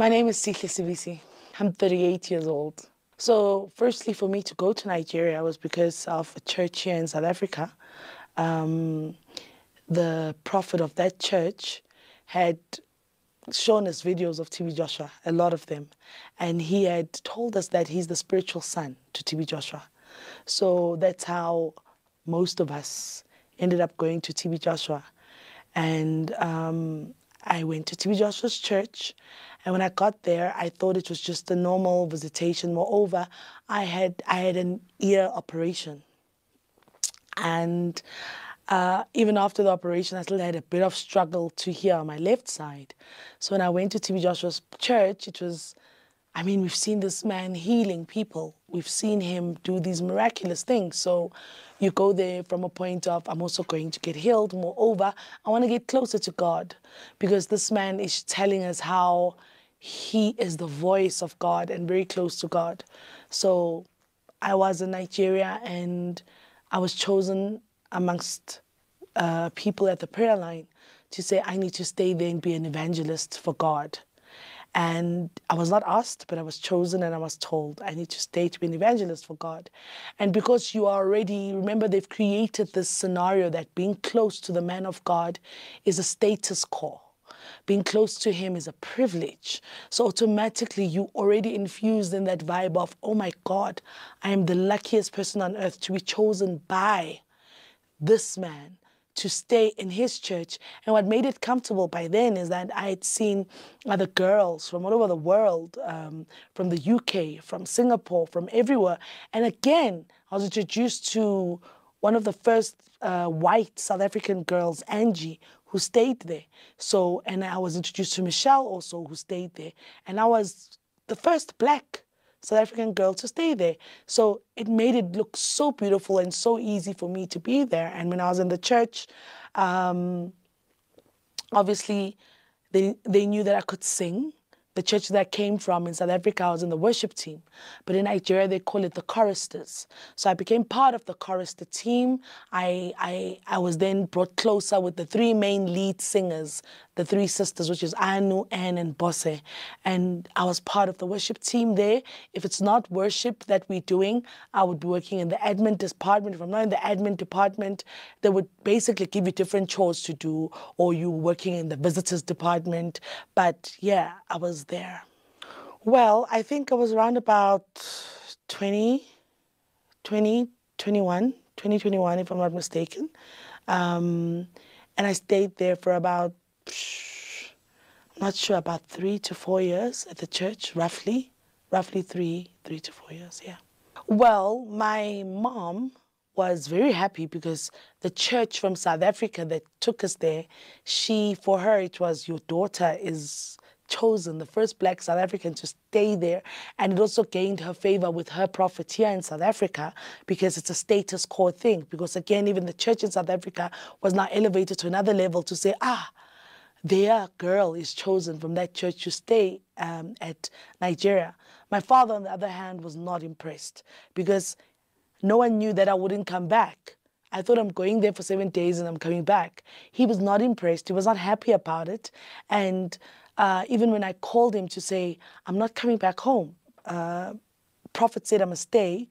My name is Sihle Sibisi. I'm 38 years old. So firstly, for me to go to Nigeria was because of a church here in South Africa. The prophet of that church had shown us videos of TB Joshua, a lot of them. And he had told us that he's the spiritual son to TB Joshua. So that's how most of us ended up going to TB Joshua. And I went to TB Joshua's church. And when I got there, I thought it was just a normal visitation. Moreover, I had an ear operation. And even after the operation, I still had a bit of struggle to hear on my left side. So when I went to TB Joshua's church, it was, I mean, we've seen this man healing people. We've seen him do these miraculous things. So you go there from a point of, I'm also going to get healed. Moreover, I want to get closer to God, because this man is telling us how he is the voice of God and very close to God. So I was in Nigeria, and I was chosen amongst people at the prayer line to say I need to stay there and be an evangelist for God. And I was not asked, but I was chosen, and I was told I need to stay to be an evangelist for God. And because you are already, remember, they've created this scenario that being close to the man of God is a status quo. Being close to him is a privilege. So automatically you already infused in that vibe of, oh my God, I am the luckiest person on earth to be chosen by this man to stay in his church. And what made it comfortable by then is that I had seen other girls from all over the world, from the UK, from Singapore, from everywhere. And again, I was introduced to one of the first white South African girls, Angie, who stayed there. So, and I was introduced to Michelle also, who stayed there. And I was the first black South African girl to stay there. So it made it look so beautiful and so easy for me to be there. And when I was in the church, obviously they knew that I could sing. The church that I came from in South Africa, I was in the worship team. But in Nigeria, they call it the choristers. So I became part of the chorister team. I was then brought closer with the three main lead singers, the three sisters, which is Anu, Anne, and Bosse. And I was part of the worship team there. If it's not worship that we're doing, I would be working in the admin department. If I'm not in the admin department, they would basically give you different chores to do, or you working in the visitors department. But yeah, I was there. Well, I think I was around about 2021, if I'm not mistaken. And I stayed there for about, I'm not sure, about 3 to 4 years at the church, roughly three to 4 years, yeah. Well, my mom was very happy because the church from South Africa that took us there, for her, it was, your daughter is chosen, the first black South African to stay there. And it also gained her favor with her prophet here in South Africa, because it's a status quo thing. Because again, even the church in South Africa was now elevated to another level to say, their girl is chosen from that church to stay at Nigeria. My father, on the other hand, was not impressed, because no one knew that I wouldn't come back. I thought I'm going there for 7 days and I'm coming back. He was not impressed. He was not happy about it. And even when I called him to say, I'm not coming back home, prophet said I must stay,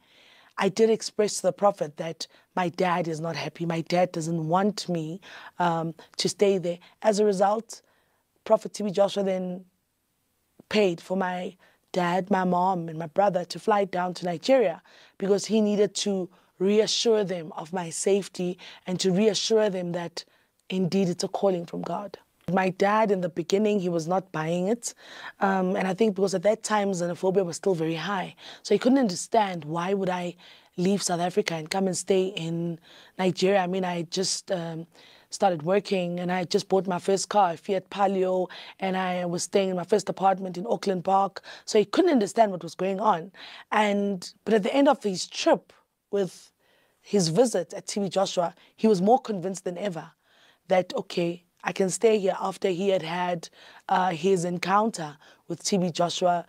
I did express to the prophet that my dad is not happy. My dad doesn't want me to stay there. As a result, Prophet TB Joshua then paid for my dad, my mom, and my brother to fly down to Nigeria, because he needed to reassure them of my safety and to reassure them that indeed it's a calling from God. My dad, in the beginning, he was not buying it. And I think because at that time, xenophobia was still very high. So he couldn't understand, why would I leave South Africa and come and stay in Nigeria? I mean, I had just started working, and I had just bought my first car, a Fiat Palio, and I was staying in my first apartment in Auckland Park. So he couldn't understand what was going on. But at the end of his trip, with his visit at TB Joshua, he was more convinced than ever that, okay, I can stay here, after he had his encounter with TB Joshua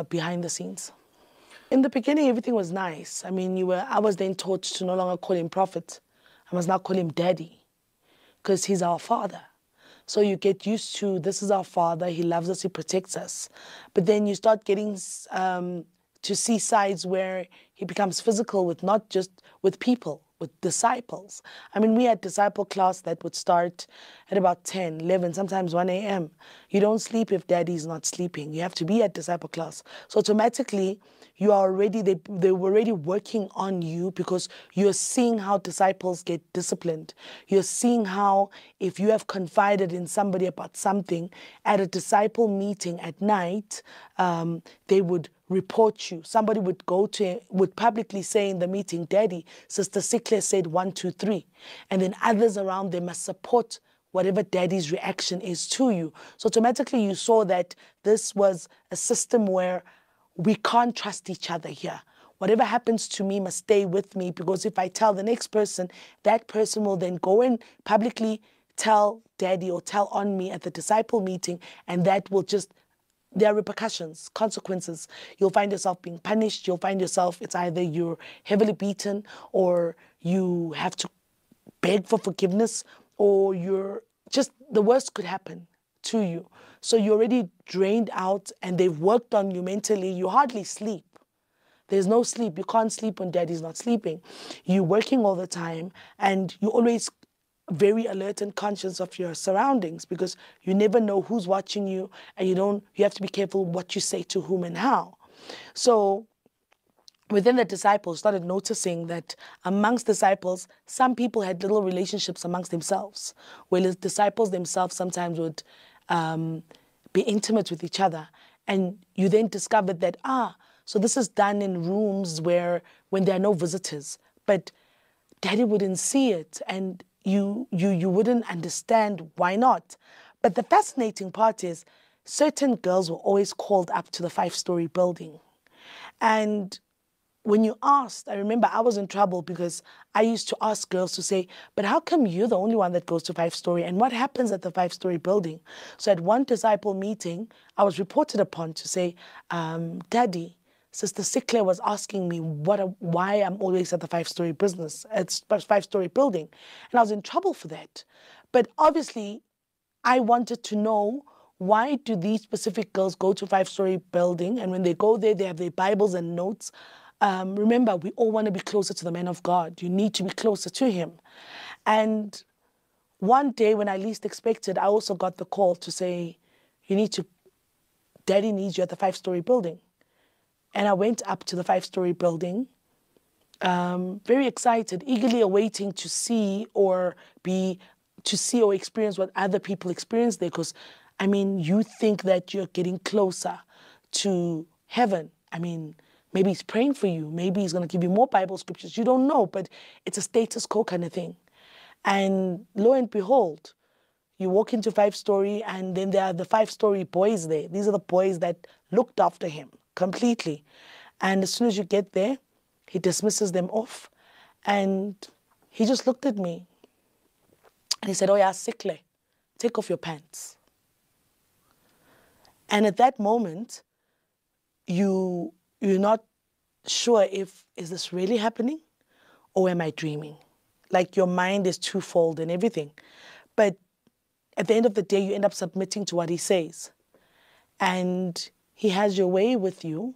behind the scenes. In the beginning, everything was nice. I mean, I was then taught to no longer call him prophet. I must now call him daddy, because he's our father. So you get used to, this is our Father, He loves us, He protects us. But then you start getting to see sides where He becomes physical with not just with people, with disciples. I mean, we had disciple class that would start at about 10, 11, sometimes 1 a.m. You don't sleep if daddy's not sleeping. You have to be at disciple class. So automatically, you are already, they were already working on you because you're seeing how disciples get disciplined. You're seeing how if you have confided in somebody about something at a disciple meeting at night, they would report you. Somebody would would publicly say in the meeting, Daddy, Sister Sihle said 1, 2, 3. And then others around them must support whatever daddy's reaction is to you. So automatically you saw that this was a system where we can't trust each other here. Whatever happens to me must stay with me, because if I tell the next person, that person will then go and publicly tell daddy or tell on me at the disciple meeting, and that will just, there are repercussions, consequences. You'll find yourself being punished. You'll find yourself, it's either you're heavily beaten or you have to beg for forgiveness, or you're just, the worst could happen to you. So you're already drained out and they've worked on you mentally. You hardly sleep. There's no sleep. You can't sleep when daddy's not sleeping. You're working all the time and you're always very alert and conscious of your surroundings, because you never know who's watching you, and you have to be careful what you say to whom and how. So within the disciples, started noticing that amongst disciples, some people had little relationships amongst themselves, where the disciples themselves sometimes would be intimate with each other. And you then discovered that, so this is done in rooms when there are no visitors, but daddy wouldn't see it, and you wouldn't understand why not. But the fascinating part is certain girls were always called up to the 5-story building. And when you asked, I remember I was in trouble because I used to ask girls to say, but how come you're the only one that goes to 5-story? And what happens at the 5-story building? So at one disciple meeting, I was reported upon to say, Daddy, Sister Sihle was asking me why I'm always at the 5-story business, at 5-story building. And I was in trouble for that. But obviously, I wanted to know, why do these specific girls go to 5-story building? And when they go there, they have their Bibles and notes. Remember, we all want to be closer to the man of God. You need to be closer to him. And one day when I least expected, I also got the call to say, Daddy needs you at the 5-story building. And I went up to the 5-story building, very excited, eagerly awaiting to see or experience what other people experience there. Because, I mean, you think that you're getting closer to heaven. I mean, maybe he's praying for you. Maybe he's going to give you more Bible scriptures. You don't know, but it's a status quo kind of thing. And lo and behold, you walk into 5-story, and then there are the 5-story boys there. These are the boys that looked after him completely. And as soon as you get there, he dismisses them off. And he just looked at me. And he said, oh yeah, Sihle, take off your pants. And at that moment, you're not sure is this really happening or am I dreaming? Like your mind is twofold and everything. But at the end of the day, you end up submitting to what he says. And he has your way with you.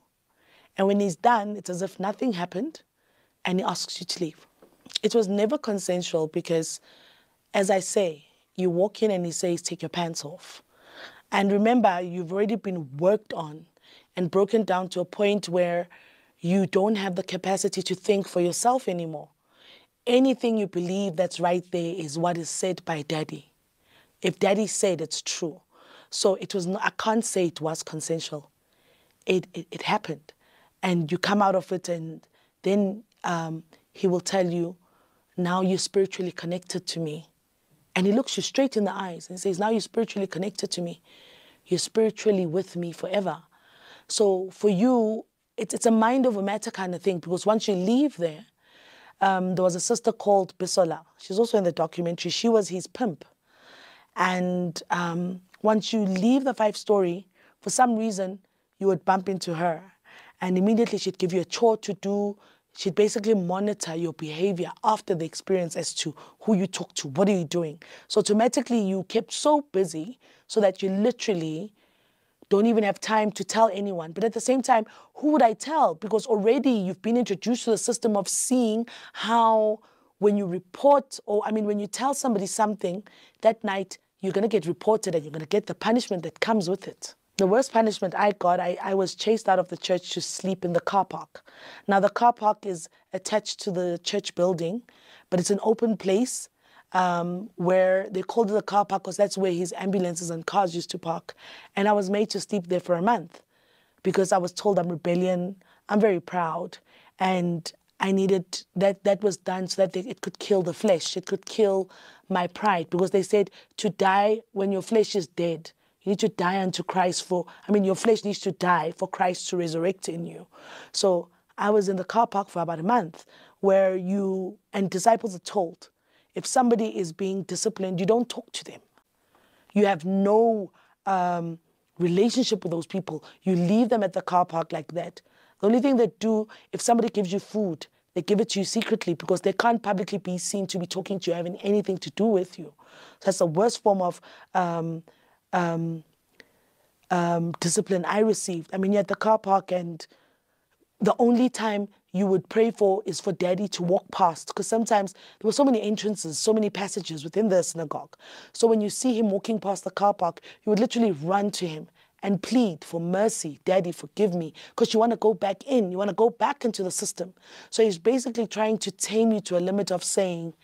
And when he's done, it's as if nothing happened, and he asks you to leave. It was never consensual because, as I say, you walk in and he says, take your pants off. And remember, you've already been worked on and broken down to a point where you don't have the capacity to think for yourself anymore. Anything you believe that's right there is what is said by daddy. If daddy said, it's true. So it was not, I can't say it was consensual. It happened. And you come out of it, and then he will tell you, now you're spiritually connected to me. And he looks you straight in the eyes and says, now you're spiritually connected to me. You're spiritually with me forever. So for you, it's a mind over matter kind of thing, because once you leave there, there was a sister called Bisola. She's also in the documentary. She was his pimp. And once you leave the 5-story, for some reason, you would bump into her. And immediately she'd give you a chore to do. she'd basically monitor your behavior after the experience as to who you talk to, what are you doing. So automatically you kept so busy so that you literally don't even have time to tell anyone. But at the same time, who would I tell? Because already you've been introduced to the system of seeing how when you report, or I mean, when you tell somebody something, that night you're going to get reported and you're going to get the punishment that comes with it. The worst punishment I got, I was chased out of the church to sleep in the car park. Now, the car park is attached to the church building, but it's an open place where they called it the car park because that's where his ambulances and cars used to park. And I was made to sleep there for a month because I was told I'm rebellion, I'm very proud, and I needed, that was done so that it could kill the flesh, it could kill my pride, because they said to die when your flesh is dead. You need to die unto Christ your flesh needs to die for Christ to resurrect in you. So I was in the car park for about a month where disciples are told, if somebody is being disciplined, you don't talk to them. You have no relationship with those people. You leave them at the car park like that. The only thing they do, if somebody gives you food, they give it to you secretly because they can't publicly be seen to be talking to you, having anything to do with you. So that's the worst form of discipline I received. I mean, you're at the car park and the only time you would pray for is for daddy to walk past, because sometimes there were so many entrances, so many passages within the synagogue. So when you see him walking past the car park, you would literally run to him and plead for mercy. Daddy, forgive me, because you want to go back in. You want to go back into the system. So he's basically trying to tame you to a limit of saying,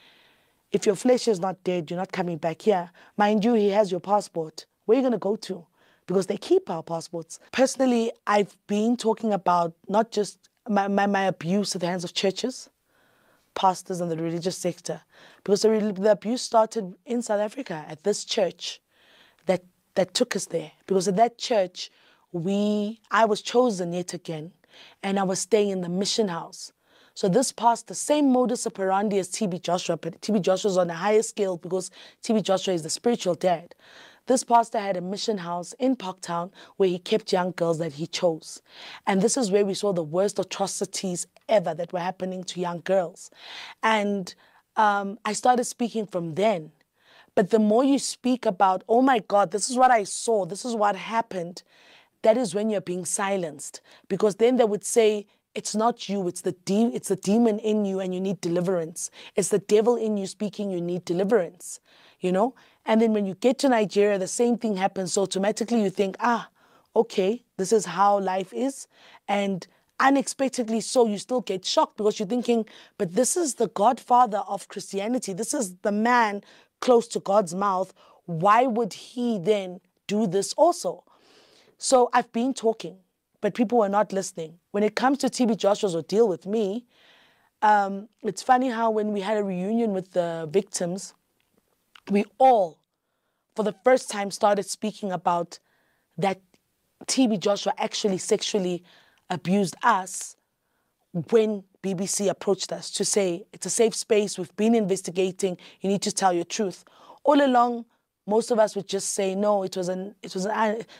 if your flesh is not dead, you're not coming back here. Mind you, he has your passport. Where are you going to go to? Because they keep our passports. Personally, I've been talking about not just my abuse at the hands of churches, pastors, and the religious sector. Because the abuse started in South Africa at this church that took us there. Because at that church, I was chosen yet again, and I was staying in the mission house. So this pastor, same modus operandi as TB Joshua, but TB Joshua's on a higher scale because TB Joshua is the spiritual dad. This pastor had a mission house in Parktown where he kept young girls that he chose. And this is where we saw the worst atrocities ever that were happening to young girls. And I started speaking from then. But the more you speak about, oh my God, this is what I saw, this is what happened, that is when you're being silenced. Because then they would say, it's not you, it's the demon in you and you need deliverance. It's the devil in you speaking, you need deliverance, you know? And then when you get to Nigeria, the same thing happens. So automatically you think, okay, this is how life is. And unexpectedly so, you still get shocked because you're thinking, but this is the godfather of Christianity. This is the man close to God's mouth. Why would he then do this also? So I've been talking, but people were not listening. When it comes to TB Joshua's ordeal with me, it's funny how when we had a reunion with the victims, we all, for the first time, started speaking about that TB Joshua actually sexually abused us when BBC approached us to say, it's a safe space, we've been investigating, you need to tell your truth. All along, most of us would just say, no, it was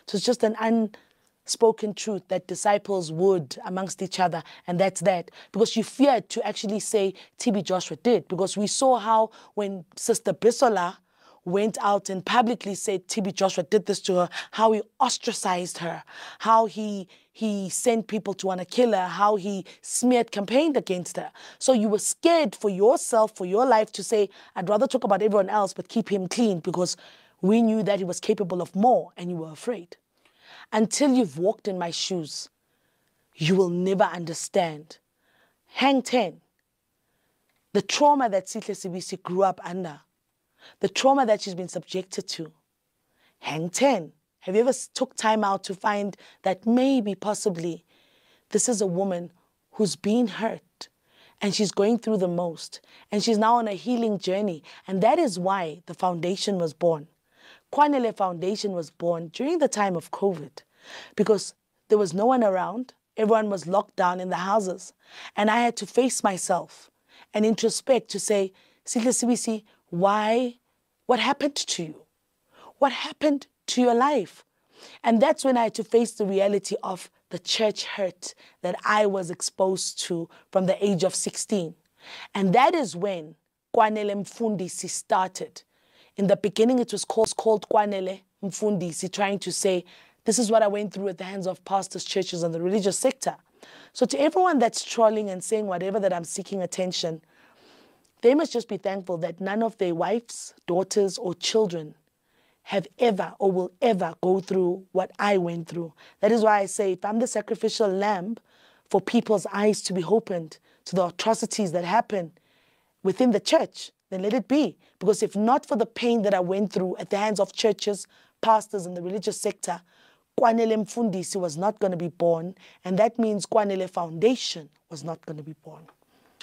just an unspoken truth that disciples would amongst each other, and that's that. Because you feared to actually say TB Joshua did, because we saw how when Sister Bisola went out and publicly said TB Joshua did this to her, how he ostracized her, how he sent people to want to kill her, how he campaigned against her. So you were scared for yourself, for your life, to say, I'd rather talk about everyone else but keep him clean, because we knew that he was capable of more, and you were afraid. Until you've walked in my shoes, you will never understand. Hang 10. The trauma that Sihle Sibisi grew up under, the trauma that she's been subjected to. Hang 10. Have you ever took time out to find that maybe, possibly, this is a woman who's been hurt and she's going through the most, and she's now on a healing journey, and that is why the foundation was born. Kwanele Foundation was born during the time of COVID because there was no one around. Everyone was locked down in the houses, and I had to face myself and introspect to say, Sihle Sibisi, why? What happened to you? What happened to your life? And that's when I had to face the reality of the church hurt that I was exposed to from the age of 16. And that is when Kwanele Mfundisi started. In the beginning, it was called Kwanele Mfundisi, trying to say, this is what I went through at the hands of pastors, churches, and the religious sector. So to everyone that's trolling and saying whatever that I'm seeking attention, they must just be thankful that none of their wives, daughters, or children have ever or will ever go through what I went through. That is why I say, if I'm the sacrificial lamb for people's eyes to be opened to the atrocities that happen within the church, then let it be. Because if not for the pain that I went through at the hands of churches, pastors, and the religious sector, Kwanele Mfundisi was not going to be born, and that means Kwanele Foundation was not going to be born.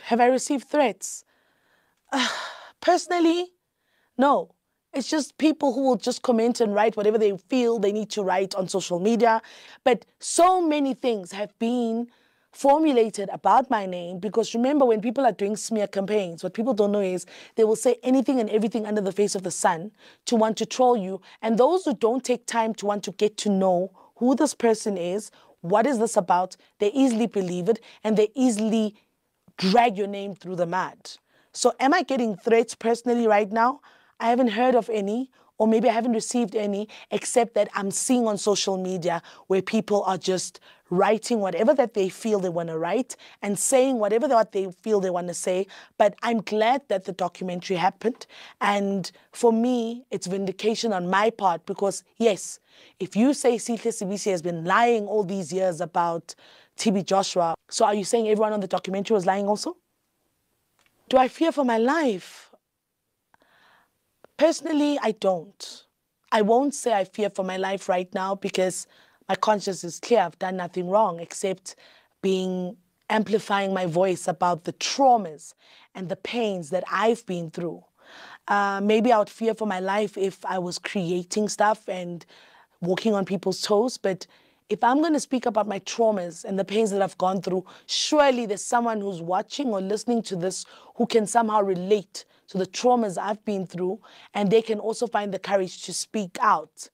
Have I received threats? Personally, no. It's just people who will just comment and write whatever they feel they need to write on social media. But so many things have been formulated about my name, because remember, when people are doing smear campaigns, what people don't know is they will say anything and everything under the face of the sun to want to troll you. And those who don't take time to want to get to know who this person is, what is this about, they easily believe it and they easily drag your name through the mud. So am I getting threats personally right now? I haven't heard of any, or maybe I haven't received any, except that I'm seeing on social media where people are just writing whatever that they feel they want to write and saying whatever that they feel they want to say. But I'm glad that the documentary happened. And for me, it's vindication on my part, because yes, if you say Sihle Sibisi has been lying all these years about TB Joshua, so are you saying everyone on the documentary was lying also? Do I fear for my life? Personally, I don't. I won't say I fear for my life right now, because my conscience is clear. I've done nothing wrong except amplifying my voice about the traumas and the pains that I've been through. Maybe I would fear for my life if I was creating stuff and walking on people's toes. But if I'm going to speak about my traumas and the pains that I've gone through, surely there's someone who's watching or listening to this who can somehow relate to the traumas I've been through, and they can also find the courage to speak out.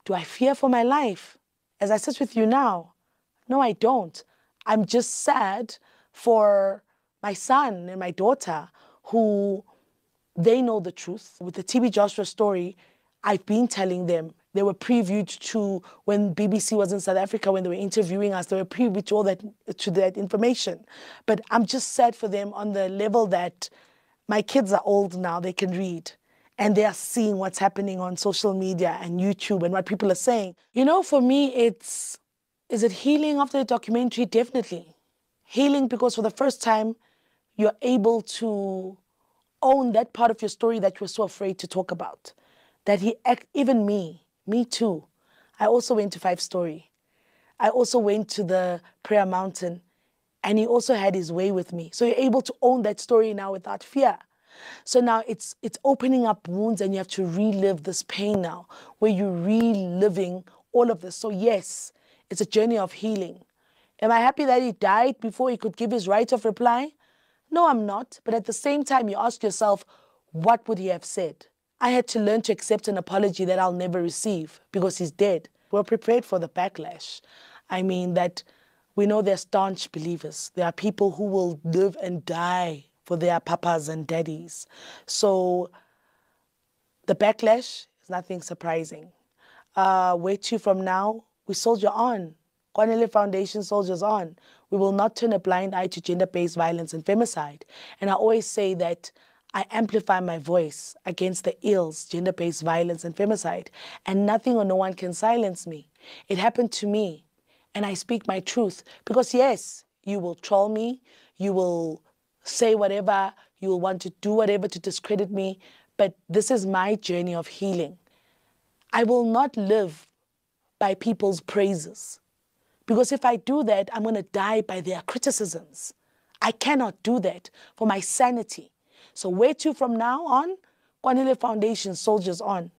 Do I fear for my life? As I sit with you now, no, I don't. I'm just sad for my son and my daughter, who they know the truth. With the TB Joshua story, I've been telling them. They were previewed to, when BBC was in South Africa, when they were interviewing us, they were previewed to all that, to that information. But I'm just sad for them on the level that my kids are old now, they can read, and they are seeing what's happening on social media and YouTube and what people are saying. You know, for me, is it healing after the documentary? Definitely. Healing, because for the first time, you're able to own that part of your story that you were so afraid to talk about. That even me too. I also went to 5 Story. I also went to the Prayer Mountain, and he also had his way with me. So you're able to own that story now without fear. So now it's opening up wounds, and you have to relive this pain now, where you're reliving all of this. So yes, it's a journey of healing. Am I happy that he died before he could give his right of reply? No, I'm not. But at the same time, you ask yourself, what would he have said? I had to learn to accept an apology that I'll never receive because he's dead. We're prepared for the backlash. I mean, that we know they're staunch believers. There are people who will live and die for their papas and daddies. So the backlash is nothing surprising. Where to from now? We soldier on. Kwanele Foundation soldiers on. We will not turn a blind eye to gender-based violence and femicide. And I always say that I amplify my voice against the ills, gender-based violence and femicide, and nothing or no one can silence me. It happened to me, and I speak my truth. Because yes, you will troll me, you will say whatever, you will want to do whatever to discredit me, but this is my journey of healing. I will not live by people's praises, because if I do that, I'm going to die by their criticisms. I cannot do that for my sanity. So where to from now on? Kwanele Foundation soldiers on.